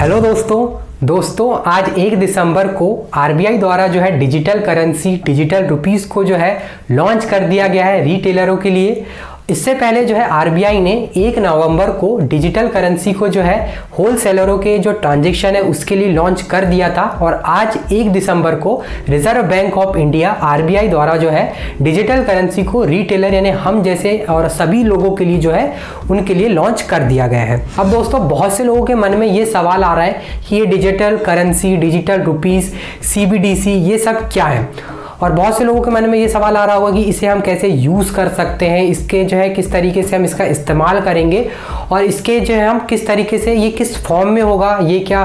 Hello दोस्तों आज 1 दिसंबर को आरबीआई द्वारा जो है डिजिटल करेंसी डिजिटल रुपीस को जो है लॉन्च कर दिया गया है रिटेलरों के लिए। इससे पहले जो है आरबीआई ने 1 नवंबर को डिजिटल करेंसी को जो है होलसेलरों के जो ट्रांजैक्शन है उसके लिए लॉन्च कर दिया था और आज 1 दिसंबर को reserve bank of India RBI द्वारा जो है डिजिटल करेंसी को रिटेलर यानी हम जैसे और सभी लोगों के लिए जो है उनके लिए लॉन्च कर दिया गया है। अब दोस्तों बहुत से लोगों के मन में ये सवाल आ रहा है कि ये digital currency digital rupees CBDC ये सब क्या है, और बहुत से लोगों के मन में ये सवाल आ रहा होगा कि इसे हम कैसे यूज़ कर सकते हैं, इसके जो है किस तरीके से हम इसका इस्तेमाल करेंगे और इसके जो है हम किस तरीके से ये किस फॉर्म में होगा, ये क्या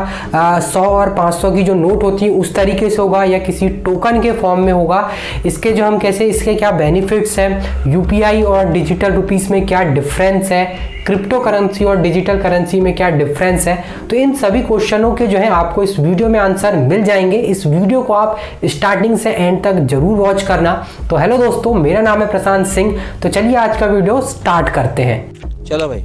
100 और 500 की जो नोट होती है उस तरीके से होगा या किसी टोकन के फॉर्म में होगा, इसके जो हम कैसे इसके क्या बेनिफिट्स हैं, यूपीआई और डिजिटल रुपीस में क्या डिफरेंस है, क्रिप्टो करेंसी और डिजिटल करेंसी में क्या डिफरेंस है। तो इन सभी क्वेश्चनों के जो है आपको इस वीडियो में आंसर मिल जाएंगे। इस वीडियो को आप स्टार्टिंग से एंड तक जरूर वॉच करना। तो हेलो दोस्तों, मेरा नाम है प्रशांत सिंह। तो चलिए आज का वीडियो स्टार्ट करते हैं। चलो भाई।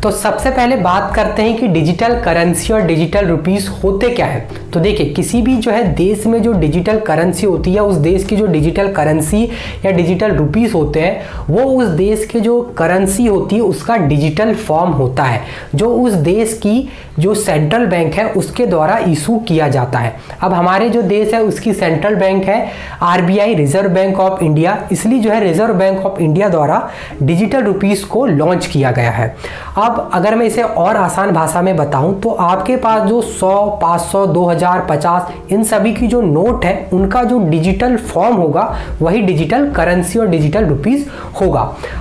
तो सबसे पहले बात करते हैं कि डिजिटल करेंसी और डिजिटल रुपीस होते क्या है। तो देखिए, किसी भी जो है देश में जो डिजिटल करेंसी होती है, उस देश की जो डिजिटल करेंसी या डिजिटल रुपीस होते हैं वो उस देश के जो करेंसी होती है उसका डिजिटल फॉर्म होता है जो उस देश की जो सेंट्रल बैंक है उसके द्वारा इशू किया जाता है। अब हमारे जो देश है उसकी सेंट्रल बैंक है RBI reserve bank of India, इसलिए जो है रिजर्व बैंक ऑफ इंडिया द्वारा डिजिटल रुपीस को लॉन्च किया गया है। अब अगर मैं इसे और आसान भाषा में बताऊं तो आपके पास जो 100, 500, 2000, 50 इन सभी की जो नोट है उनका जो डिजिटल फॉर्म होगा वही डिजिटल करेंसी और डिजिटल रुपीस होगा।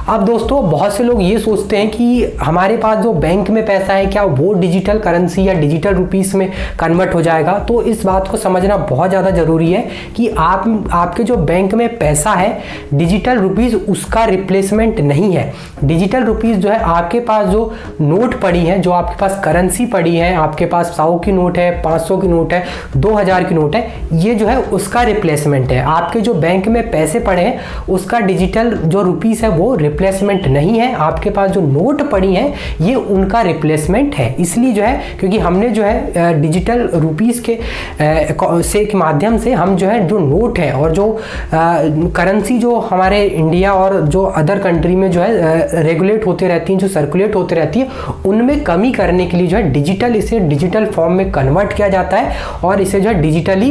अब दोस्तों बहुत से लोग ये सोचते हैं कि हमारे पास जो बैंक में पैसा है क्या वो डिजिटल करेंसी या डिजिटल रुपीस में कन्वर्ट हो जाएगा। तो इस बात को समझना बहुत ज़्यादा ज़रूरी है कि आपके जो बैंक में पैसा है डिजिटल रुपीस उसका रिप्लेसमेंट नहीं है। डिजिटल रुपीस जो है आपके पास जो नोट पड़ी है, जो आपके पास करेंसी पड़ी है, आपके पास 100 की नोट है, 500 की नोट है, 2000 की नोट है, ये जो है उसका रिप्लेसमेंट है। आपके जो बैंक में पैसे पड़े हैं उसका डिजिटल जो रुपीस है वो रिप्लेसमेंट नहीं है। आपके पास जो नोट पड़ी है ये उनका रिप्लेसमेंट है। इसलिए जो है क्योंकि हमने जो है डिजिटल रुपीस के माध्यम से हम जो है जो नोट है और जो करेंसी जो हमारे इंडिया और जो अदर कंट्री में जो है रेगुलेट होते रहती हैं, जो सर्कुलेट होते रहती है, उनमें कमी करने के लिए जो है इसे डिजिटल फॉर्म में कन्वर्ट किया जाता है और इसे जो है डिजिटली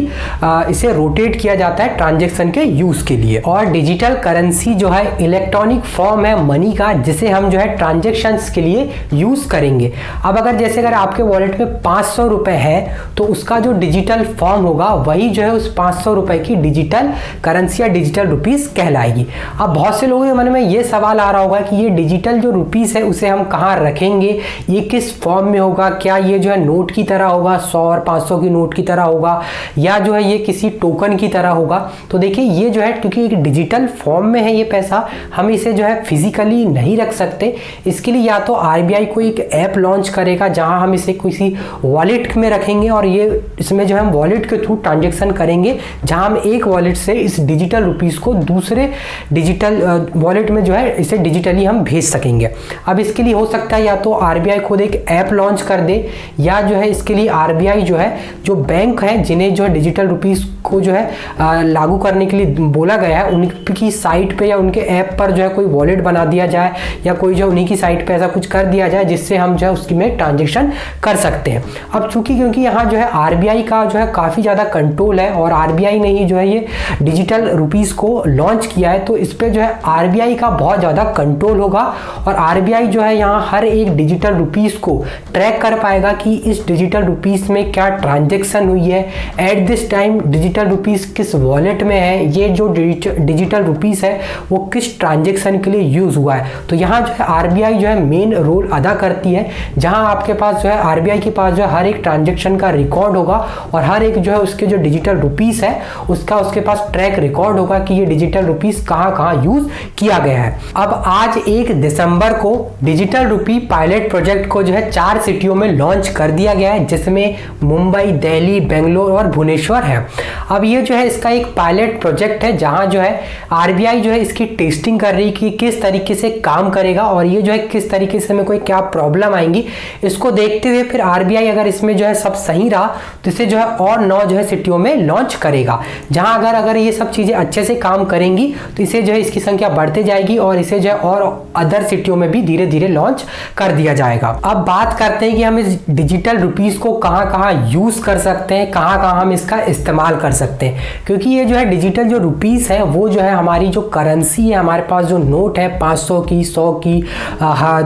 इसे रोटेट किया जाता है ट्रांजैक्शन के यूज के लिए। और डिजिटल करेंसी जो है इलेक्ट्रॉनिक फॉर्म है मनी का, जिसे हम जो है ट्रांजैक्शंस के लिए यूज करेंगे। अब अगर आपके वॉलेट में 500 रुपए है तो उसका जो डिजिटल फॉर्म होगा वही जो है उस 500 रुपए की डिजिटल करेंसी या डिजिटल रुपीस कहलाएगी। अब बहुत से लोगों के मन में ये सवाल आ रहा होगा कि ये डिजिटल जो रुपीस है उसे हम कहाँ रखेंगे, ये किस फॉर्म में होगा, क्या ये जो है नोट की तरह होगा, 100 और 500 की नोट की तरह होगा, या जो है ये किसी टोकन की तरह होगा। तो देखिए ये जो है क्योंकि एक डिजिटल फॉर्म में है ये पैसा, हम इसे जो है फिजिकली नहीं रख सकते। इसके लिए या तो आरबीआई कोई एक ऐप लॉन्च करेगा जहां हम इसे किसी वॉलेट में रखेंगे और ये इसमें जो हम वॉलेट के थ्रू ट्रांजैक्शन करेंगे, जहां हम एक वॉलेट से इस डिजिटल रुपीस को दूसरे डिजिटल वॉलेट में जो है इसे डिजिटली हम भेज सकेंगे। अब इसके लिए हो सकता है या तो आरबीआई खुद एक ऐप लॉन्च कर दे, या जो है इसके लिए आरबीआई जो है जो बैंक है जिन्हें जो है डिजिटल रुपीस को जो है लागू करने के लिए बोला गया है उनकी साइट पे या उनके ऐप पर जो है कोई वॉलेट बना दिया जाए या कोई जो उन्हीं की साइट पे ऐसा कुछ कर दिया जाए जिससे हम जो है उसकी में ट्रांजैक्शन कर सकते हैं। अब क्योंकि यहाँ जो है आरबीआई का जो है काफ़ी ज़्यादा कंट्रोल है और आरबीआई ने ही जो है ये डिजिटल रुपीस को लॉन्च किया है, तो इस पर जो है आरबीआई का बहुत ज़्यादा कंट्रोल होगा और आरबीआई जो है यहाँ हर एक डिजिटल रुपीस को ट्रैक कर पाएगा कि इस डिजिटल रुपीस में क्या ट्रांजैक्शन हुई है, at this time digital rupees किस वॉलेट में है, ये जो डिजिटल रुपीस है वो किस ट्रांजैक्शन के लिए यूज हुआ है। तो यहाँ जो है आरबीआई जो है मेन रोल अदा करती है, जहाँ आपके पास जो है आरबीआई के पास जो है हर एक ट्रांजैक्शन का रिकॉर्ड होगा और हर एक जो है उसके जो डिजिटल रुपीस है उसके पास ट्रैक रिकॉर्ड होगा कि ये डिजिटल रुपीस कहाँ कहाँ यूज किया गया है। अब आज 1 दिसंबर को डिजिटल रुपी पायलट प्रोजेक्ट को जो है 4 सिटियों में लॉन्च कर दिया गया है, जिसमें मुंबई, दिल्ली, बेंगलोर और भुवनेश्वर है। अब ये जो है इसका एक पायलट प्रोजेक्ट है जहाँ जो है आरबीआई जो है इसकी टेस्टिंग कर रही है कि किस तरीके से काम करेगा और ये जो है किस तरीके से हमें कोई क्या प्रॉब्लम आएंगी, इसको देखते हुए फिर आरबीआई अगर इसमें जो है सब सही रहा तो इसे जो है और 9 जो है सिटियों में लॉन्च करेगा, जहां अगर ये सब चीजें अच्छे से काम करेंगी तो इसे जो है इसकी संख्या बढ़ते जाएगी और इसे जो है और अदर सिटियों में भी धीरे धीरे लॉन्च कर दिया जाएगा। अब बात करते हैं कि हम इस डिजिटल रुपीस को कहां कहां यूज कर सकते हैं, कहां कहां हम इसका इस्तेमाल कर सकते हैं, क्योंकि ये जो है डिजिटल जो रुपीस है वो जो है हमारी जो करेंसी है, हमारे पास जो नोट है 500 की, 100 की,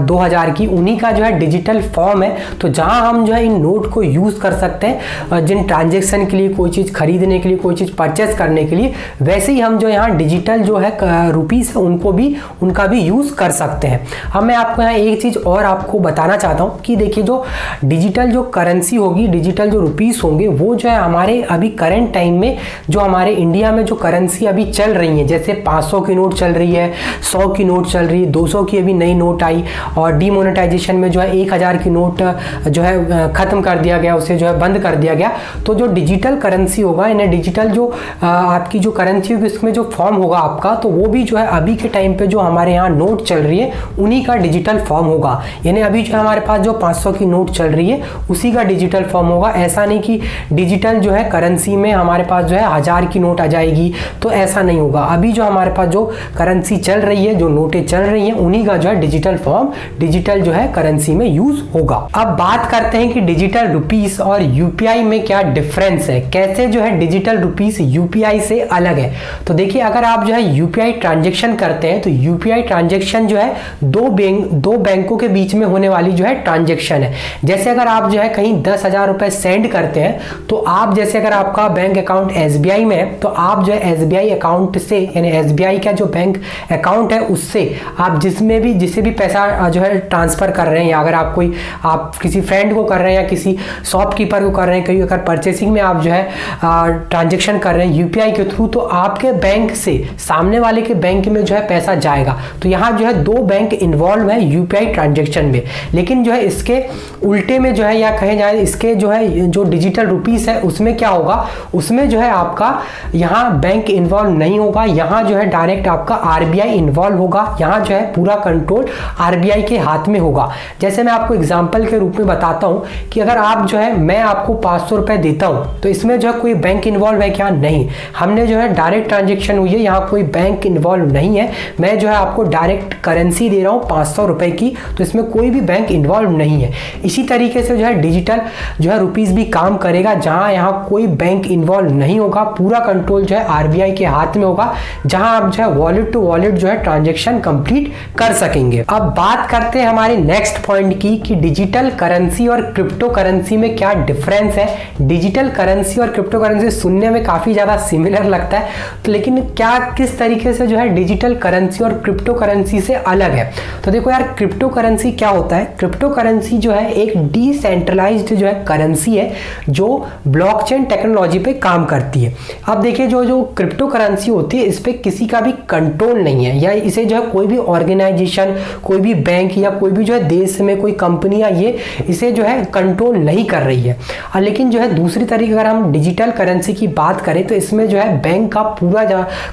2000 की, उन्हीं का जो है डिजिटल फॉर्म है। तो जहां हम जो है इन नोट को यूज कर सकते हैं जिन ट्रांजेक्शन के लिए, कोई चीज खरीदने के लिए, कोई चीज परचेस करने के लिए, वैसे ही हम जो यहाँ डिजिटल जो है रुपीस है उनका भी यूज कर सकते हैं। अब मैं आपको यहाँ एक चीज और आपको बताना चाहता हूँ कि देखिए जो डिजिटल जो करेंसी होगी, डिजिटल जो रुपीस होंगे वो जो है हमारे अभी करंट टाइम में जो हमारे इंडिया में जो करेंसी अभी चल रही है, जैसे 500 की नोट चल रही है, 100 की नोट चल रही है, 200 की अभी नई नोट आई और डीमोनेटाइजेशन में जो है 1000 की नोट जो है खत्म कर दिया गया, उसे जो है बंद कर दिया गया। तो जो डिजिटल करेंसी होगा, यानी डिजिटल जो आपकी जो करेंसी होगी उसमें जो फॉर्म होगा आपका, तो वो भी जो है अभी के टाइम पे जो हमारे यहाँ नोट चल रही है उन्हीं का डिजिटल फॉर्म होगा। यानी अभी जो हमारे पास जो 500 की नोट चल रही है उसी का डिजिटल फॉर्म होगा। ऐसा नहीं कि डिजिटल जो है करेंसी में हमारे पास जो है 1000 की नोट आ जाएगी, तो ऐसा नहीं होगा। अभी जो हमारे पास जो करेंसी चल रही है, जो नोटें चल रही हैं, उन्हीं का जो है डिजिटल फॉर्म डिजिटल जो है करेंसी में यूज होगा। अब बात करते हैं कि डिजिटल रुपीस और यूपीआई में क्या डिफरेंस है, कैसे जो है डिजिटल रुपीस यूपीआई से अलग है। तो देखिए अगर आप जो है यूपीआई ट्रांजैक्शन करते हैं तो यूपीआई ट्रांजैक्शन जो है दो बैंकों के बीच में होने वाली जो है ट्रांजैक्शन है। जैसे अगर आप जो है कहीं 10,000 रुपए सेंड करते हैं तो आप जैसे अगर आपका बैंक अकाउंट एसबीआई में है तो आप जो है एसबीआई अकाउंट से, यानी एसबीआई का जो बैंक अकाउंट है उससे आप जिसे भी पैसा जो है ट्रांसफर कर रहे हैं, या अगर आप किसी फ्रेंड को कर रहे हैं या किसी शॉपकीपर को कर रहे हैं, कहीं अगर परचेसिंग में आप जो है ट्रांजैक्शन कर रहे हैं यूपीआई के थ्रू, तो आपके बैंक से सामने वाले के बैंक में जो है पैसा जाएगा। तो यहाँ जो है 2 बैंक इन्वॉल्व है यूपीआई ट्रांजैक्शन में। लेकिन जो है इसके उल्टे में जो है, या कहे जाए इसके जो है जो डिजिटल रुपीस है उसमें क्या होगा, उसमें जो है आपका यहाँ बैंक इन्वॉल्व नहीं होगा, यहाँ जो है डायरेक्ट आपका आरबीआई इन्वॉल्व होगा। यहाँ जो है पूरा कंट्रोल आरबीआई के हाथ में होगा। जैसे मैं आपको एग्जांपल के रूप में बताता हूँ कि अगर आप जो है, मैं आपको 500 रुपए देता हूँ तो इसमें जो है कोई बैंक इन्वॉल्व है क्या? नहीं, हमने जो है डायरेक्ट ट्रांजेक्शन हुई है, यहाँ कोई बैंक इन्वॉल्व नहीं है। मैं जो है आपको डायरेक्ट करेंसी दे रहा हूँ 500 रुपए की, तो इसमें कोई भी बैंक इन्वॉल्व नहीं है। इसी तरीके से जो है डिजिटल जो है रुपीस भी काम करेगा, जहाँ यहाँ कोई बैंक इन्वॉल्व नहीं होगा, पूरा कंट्रोल जो है आरबीआई के हाथ में होगा, जहाँ आप जो है वॉलेट टू वॉलेट जो है ट्रांजेक्शन कंप्लीट कर सकेंगे। अब बात करते हैं हमारे नेक्स्ट पॉइंट की कि डिजिटल करेंसी और क्रिप्टो करेंसी में क्या डिफरेंस है। डिजिटल करेंसी और क्रिप्टो करेंसी सुनने में काफी ज्यादा सिमिलर लगता है, तो लेकिन क्या किस तरीके से जो है डिजिटल करेंसी और क्रिप्टो करेंसी से अलग है। तो देखो यार, क्रिप्टो करेंसी क्या होता है? क्रिप्टो करेंसी जो है एक डिसेंट्रलाइज्ड जो है करेंसी है जो ब्लॉकचेन टेक्नोलॉजी पे काम करती है। अब देखिए जो क्रिप्टो करेंसी होती है इस पे किसी का भी कंट्रोल नहीं है, या इसे जो है कोई भी ऑर्गेनाइजेशन, कोई भी बैंक या कोई भी जो है देश में कोई कंपनियां ये इसे जो है कंट्रोल नहीं कर रही है। लेकिन जो है दूसरी तरीके अगर हम डिजिटल करेंसी की बात करें तो इसमें जो है बैंक का पूरा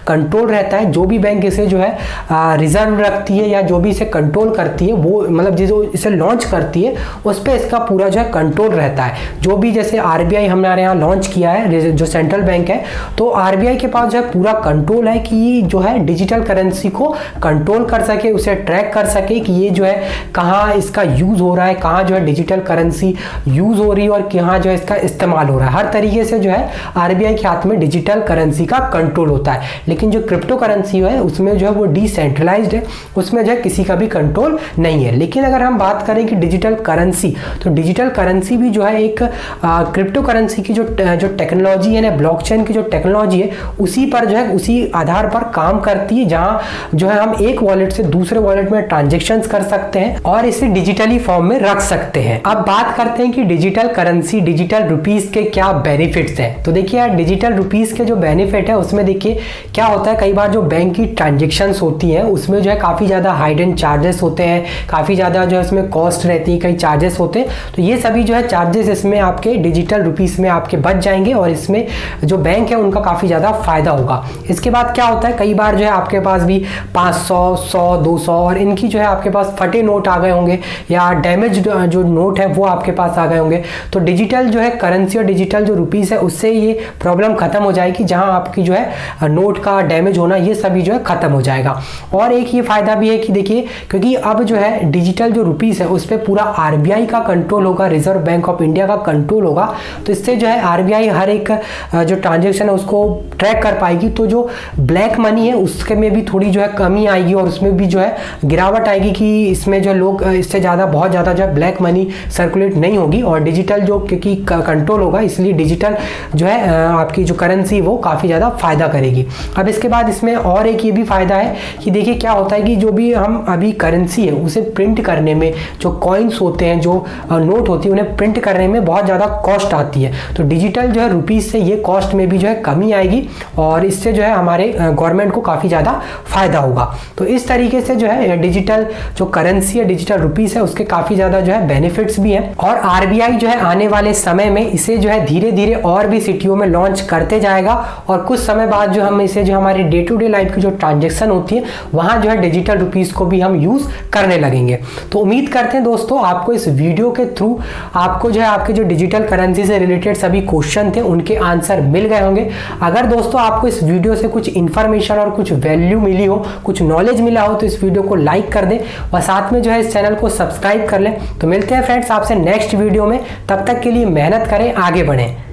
कंट्रोल रहता है। जो भी बैंक इसे जो है रिजर्व रखती है या जो भी इसे कंट्रोल करती है, वो मतलब जो इसे लॉन्च करती है उस पर इसका पूरा जो है कंट्रोल रहता है। जो भी जैसे आरबीआई हमारे यहाँ लॉन्च किया है, जो सेंट्रल बैंक है, तो आरबीआई के पास जो है पूरा कंट्रोल है कि जो है डिजिटल करेंसी को कंट्रोल कर सके, उसे ट्रैक कर सके कि ये जो है कहाँ इसका यूज हो रहा है, कहाँ जो है डिजिटल करेंसी यूज हो रही है और कहाँ जो है इसका इस्तेमाल हो रहा है। हर तरीके से जो है आरबीआई के हाथ में डिजिटल करेंसी का कंट्रोल होता है। लेकिन जो क्रिप्टो करेंसी है उसमें जो है वो डिसेंट्रलाइज्ड है, उसमें जो है किसी का भी कंट्रोल नहीं है। लेकिन अगर हम बात करें कि डिजिटल करेंसी, तो डिजिटल करेंसी भी जो है एक क्रिप्टो करेंसी की जो टेक्नोलॉजी है ना, ब्लॉकचेन की जो टेक्नोलॉजी है, उसी पर जो है उसी आधार पर काम करती है, जहां जो है हम एक वॉलेट से दूसरे वॉलेट में ट्रांजैक्शंस कर सकते हैं और इसे डिजिटली फॉर्म में रख सकते हैं। अब बात करते हैं कि डिजिटल करेंसी, डिजिटल रुपीस के क्या बेनिफिट्स हैं। तो देखिए यार, डिजिटल रुपीस के जो बेनिफिट है उसमें देखिए क्या होता है, कई बार जो बैंक की ट्रांजैक्शंस होती हैं उसमें जो है काफी ज्यादा हाइडन चार्जेस होते हैं, काफी ज्यादा जो है उसमें कॉस्ट रहती है, कई चार्जेस होते हैं। तो ये सभी जो है चार्जेस इसमें आपके डिजिटल रुपीस में आपके बच जाएंगे और इसमें जो बैंक है उनका काफ़ी ज़्यादा फायदा होगा। इसके बाद क्या होता है, कई बार जो है आपके पास भी 500, 100, 200 और इनकी जो है आपके पास फटे नोट आ गए होंगे या डैमेज जो नोट है वो आपके पास आ गए होंगे। तो डिजिटल जो है करेंसी और डिजिटल जो रुपीस है उससे ये प्रॉब्लम खत्म हो जाएगी, जहां आपकी जो है नोट का डैमेज होना ये सभी जो है खत्म हो जाएगा। और एक ये फायदा भी है कि देखिए, क्योंकि अब जो है डिजिटल जो रुपीस है उस पर पूरा आरबीआई का कंट्रोल होगा, रिजर्व बैंक ऑफ इंडिया का कंट्रोल होगा। तो इससे जो है आरबीआई हर एक जो ट्रांजेक्शन है उसको ट्रैक कर पाएगी। तो जो ब्लैक मनी है उसके में भी थोड़ी जो है कमी आएगी और उसमें भी जो है गिरावट आएगी कि इसमें जो लोग इससे ज़्यादा बहुत ज़्यादा जो है ब्लैक मनी सर्कुलेट नहीं होगी। और डिजिटल जो क्योंकि कंट्रोल होगा इसलिए डिजिटल जो है आपकी जो करेंसी वो काफ़ी ज़्यादा फायदा करेगी। अब इसके बाद इसमें और एक ये भी फायदा है कि देखिए क्या होता है कि जो भी हम अभी करेंसी है उसे प्रिंट करने में, जो कॉइन्स होते हैं, जो नोट होती है, उन्हें प्रिंट करने में बहुत ज़्यादा कॉस्ट आती है। तो डिजिटल जो है रुपीज़ से ये कॉस्ट में भी जो है कमी आएगी और इससे जो है हमारे गवर्नमेंट को काफ़ी ज़्यादा फायदा होगा। तो इस तरीके से जो है डिजिटल जो करेंसी है, डिजिटल रुपीज़ है, उसके काफ़ी ज़्यादा जो है बेनिफिट्स भी हैं। और आरबीआई जो है आने वाले समय में इसे जो है धीरे धीरे और भी सिटियों में लॉन्च करते जाएगा और कुछ समय बाद जो हम इसे जो हमारी डे टू डे लाइफ की जो ट्रांजेक्शन होती है वहाँ जो है डिजिटल रुपीज़ को भी हम यूज़ करने लगेंगे। तो उम्मीद करते हैं दोस्तों आपको इस वीडियो के थ्रू आपको जो है आपके जो डिजिटल करेंसी से रिलेटेड सभी क्वेश्चन थे उनके आंसर मिल गए होंगे। अगर दोस्तों आपको इस वीडियो से कुछ इन्फॉर्मेशन और कुछ वैल्यू मिली हो, कुछ नॉलेज मिला हो, तो इस वीडियो को लाइक कर दें और साथ में जो है इस चैनल को सब्सक्राइब कर लें। तो मिलते हैं फ्रेंड्स आपसे नेक्स्ट वीडियो में, तब तक के लिए मेहनत करें, आगे बढ़ें।